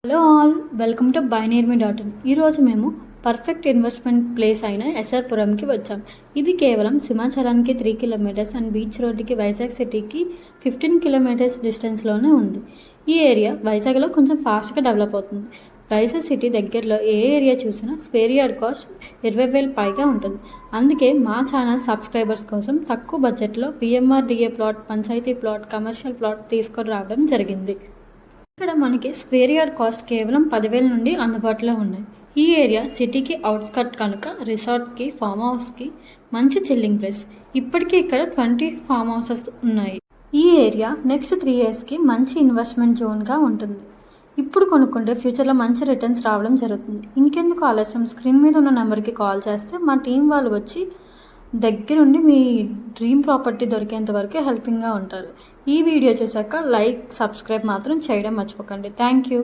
Hello all, welcome to buynearme.in. ఈరోజు మేము perfect investment place అయిన ఎస్ఆర్పురంకి వచ్చాం. ఇది కేవలం సింహాచలానికి 3 కిలోమీటర్స్ అండ్ బీచ్ రోడ్డుకి వైజాగ్ సిటీకి 15 కిలోమీటర్స్ డిస్టెన్స్లోనే ఉంది. ఈ ఏరియా వైజాగ్లో కొంచెం ఫాస్ట్గా డెవలప్ అవుతుంది. వైజాగ్ సిటీ దగ్గరలో ఏ ఏరియా చూసినా స్క్వేర్ యార్డ్ కాస్ట్ 20,000 పైగా ఉంటుంది. అందుకే మా ఛానల్ సబ్స్క్రైబర్స్ కోసం తక్కువ బడ్జెట్లో PMRDA plot, panchayati plot, commercial plot తీసుకొని రావడం జరిగింది. ఇక్కడ మనకి స్క్వేర్ యార్డ్ కాస్ట్ కేవలం 10,000 నుండి అందుబాటులో ఉన్నాయి. ఈ ఏరియా సిటీకి అవుట్స్కట్ కనుక రిసార్ట్కి, ఫామ్ హౌస్కి మంచి చిల్లింగ్ ప్లేస్. ఇప్పటికీ ఇక్కడ 20 ఫామ్ హౌసెస్ ఉన్నాయి. ఈ ఏరియా నెక్స్ట్ 3 ఇయర్స్కి మంచి ఇన్వెస్ట్మెంట్ జోన్గా ఉంటుంది. ఇప్పుడు కొనుక్కుంటే ఫ్యూచర్లో మంచి రిటర్న్స్ రావడం జరుగుతుంది. ఇంకెందుకు ఆలస్యం, స్క్రీన్ మీద ఉన్న నెంబర్కి కాల్ చేస్తే మా టీం వాళ్ళు వచ్చి దగ్గరుండి మీ డ్రీమ్ ప్రాపర్టీ దొరికేంత వరకు హెల్పింగ్గా ఉంటారు. ఈ వీడియో చూసాక లైక్, సబ్స్క్రైబ్ మాత్రం చేయడం మర్చిపోకండి. Thank you.